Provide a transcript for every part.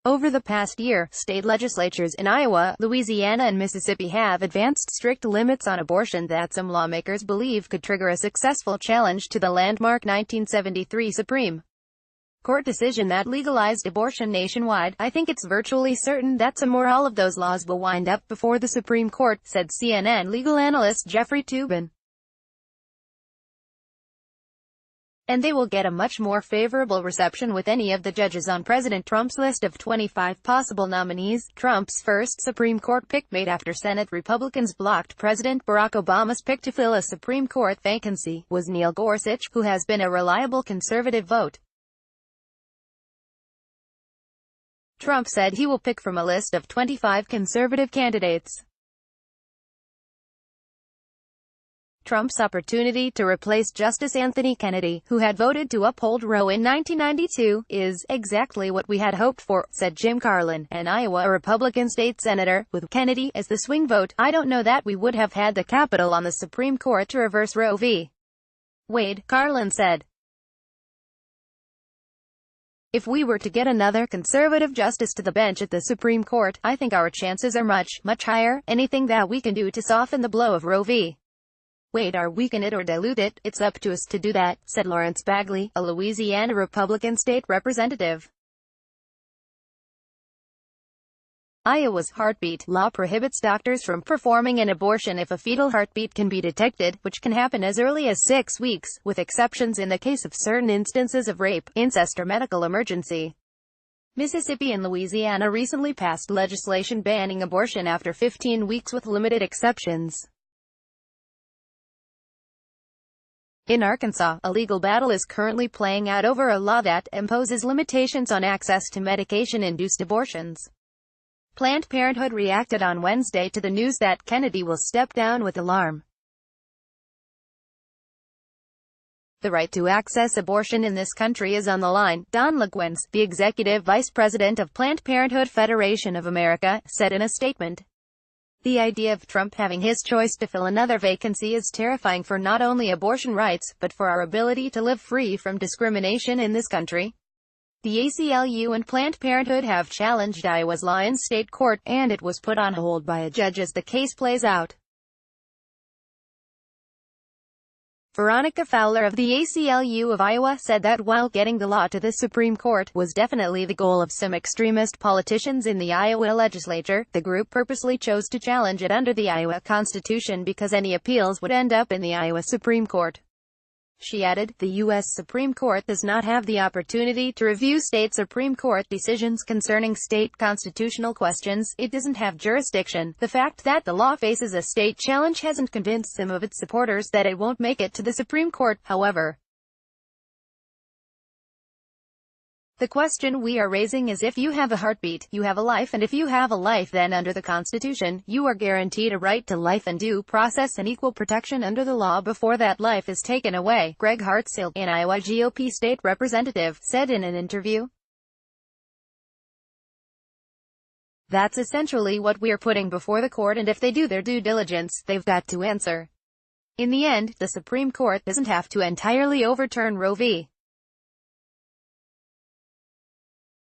Over the past year, state legislatures in Iowa, Louisiana and Mississippi have advanced strict limits on abortion that some lawmakers believe could trigger a successful challenge to the landmark 1973 Supreme Court decision that legalized abortion nationwide. "I think it's virtually certain that some or all of those laws will wind up before the Supreme Court," said CNN legal analyst Jeffrey Toobin. "And they will get a much more favorable reception with any of the judges on President Trump's list of 25 possible nominees." Trump's first Supreme Court pick made after Senate Republicans blocked President Barack Obama's pick to fill a Supreme Court vacancy was Neil Gorsuch, who has been a reliable conservative vote. Trump said he will pick from a list of 25 conservative candidates. Trump's opportunity to replace Justice Anthony Kennedy, who had voted to uphold Roe in 1992, is exactly what we had hoped for, said Jim Carlin, an Iowa Republican state senator. "With Kennedy as the swing vote, I don't know that we would have had the capital on the Supreme Court to reverse Roe v. Wade," Carlin said. "If we were to get another conservative justice to the bench at the Supreme Court, I think our chances are much, much higher. Anything that we can do to soften the blow of Roe v. Wade or weaken it or dilute it, it's up to us to do that," said Lawrence Bagley, a Louisiana Republican state representative. Iowa's heartbeat law prohibits doctors from performing an abortion if a fetal heartbeat can be detected, which can happen as early as 6 weeks, with exceptions in the case of certain instances of rape, incest or medical emergency. Mississippi and Louisiana recently passed legislation banning abortion after 15 weeks with limited exceptions. In Arkansas, a legal battle is currently playing out over a law that imposes limitations on access to medication-induced abortions. Planned Parenthood reacted on Wednesday to the news that Kennedy will step down with alarm. "The right to access abortion in this country is on the line," Don Legwins, the executive vice president of Planned Parenthood Federation of America, said in a statement. "The idea of Trump having his choice to fill another vacancy is terrifying for not only abortion rights, but for our ability to live free from discrimination in this country." The ACLU and Planned Parenthood have challenged Iowa's law in state court, and it was put on hold by a judge as the case plays out. Veronica Fowler of the ACLU of Iowa said that while getting the law to the Supreme Court was definitely the goal of some extremist politicians in the Iowa legislature, the group purposely chose to challenge it under the Iowa Constitution because any appeals would end up in the Iowa Supreme Court. She added, "The U.S. Supreme Court does not have the opportunity to review state Supreme Court decisions concerning state constitutional questions. It doesn't have jurisdiction." The fact that the law faces a state challenge hasn't convinced some of its supporters that it won't make it to the Supreme Court, however. "The question we are raising is if you have a heartbeat, you have a life, and if you have a life, then under the Constitution, you are guaranteed a right to life and due process and equal protection under the law before that life is taken away," Greg Hartzell, an Iowa GOP state representative, said in an interview. "That's essentially what we're putting before the court, and if they do their due diligence, they've got to answer. In the end, the Supreme Court doesn't have to entirely overturn Roe v.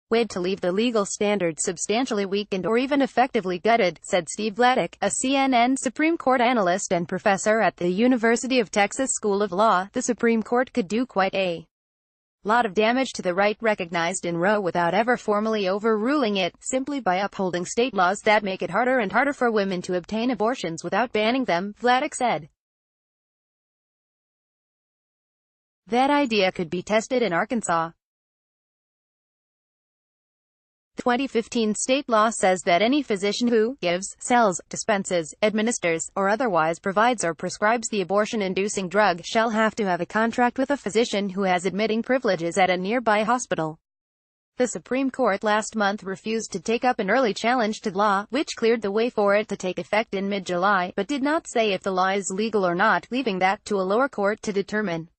Wade to leave the legal standard substantially weakened or even effectively gutted," said Steve Vladeck, a CNN Supreme Court analyst and professor at the University of Texas School of Law. "The Supreme Court could do quite a lot of damage to the right recognized in Roe without ever formally overruling it, simply by upholding state laws that make it harder and harder for women to obtain abortions without banning them," Vladeck said. That idea could be tested in Arkansas. The 2015 state law says that any physician who gives, sells, dispenses, administers, or otherwise provides or prescribes the abortion-inducing drug shall have to have a contract with a physician who has admitting privileges at a nearby hospital. The Supreme Court last month refused to take up an early challenge to the law, which cleared the way for it to take effect in mid-July, but did not say if the law is legal or not, leaving that to a lower court to determine.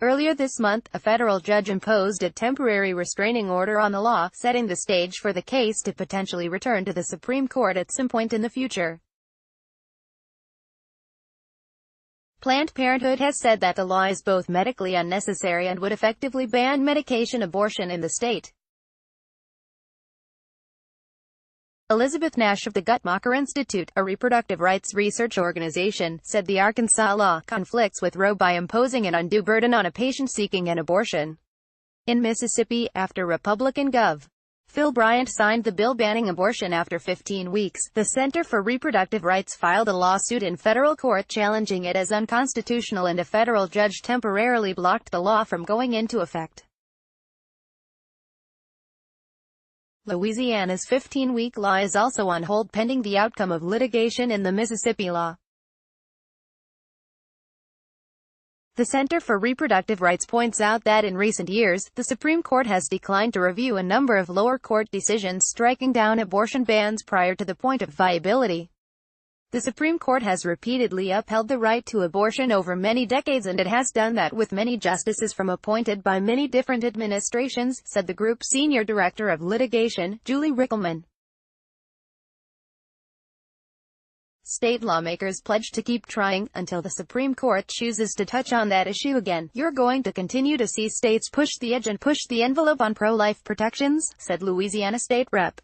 Earlier this month, a federal judge imposed a temporary restraining order on the law, setting the stage for the case to potentially return to the Supreme Court at some point in the future. Planned Parenthood has said that the law is both medically unnecessary and would effectively ban medication abortion in the state. Elizabeth Nash of the Guttmacher Institute, a reproductive rights research organization, said the Arkansas law conflicts with Roe by imposing an undue burden on a patient seeking an abortion. In Mississippi, after Republican Gov. Phil Bryant signed the bill banning abortion after 15 weeks, the Center for Reproductive Rights filed a lawsuit in federal court challenging it as unconstitutional, and a federal judge temporarily blocked the law from going into effect. Louisiana's 15-week law is also on hold pending the outcome of litigation in the Mississippi law. The Center for Reproductive Rights points out that in recent years, the Supreme Court has declined to review a number of lower court decisions striking down abortion bans prior to the point of viability. The Supreme Court has repeatedly upheld the right to abortion over many decades, and it has done that with many justices from appointed by many different administrations, said the group's senior director of litigation, Julie Rickelman. State lawmakers pledged to keep trying, until the Supreme Court chooses to touch on that issue again. You're going to continue to see states push the edge and push the envelope on pro-life protections, said Louisiana State Rep.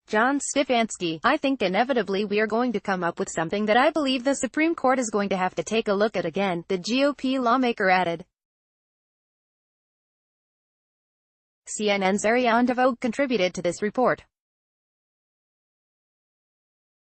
John Stefanski. I think inevitably we are going to come up with something that I believe the Supreme Court is going to have to take a look at again, the GOP lawmaker added. CNN's Ariane DeVoe contributed to this report.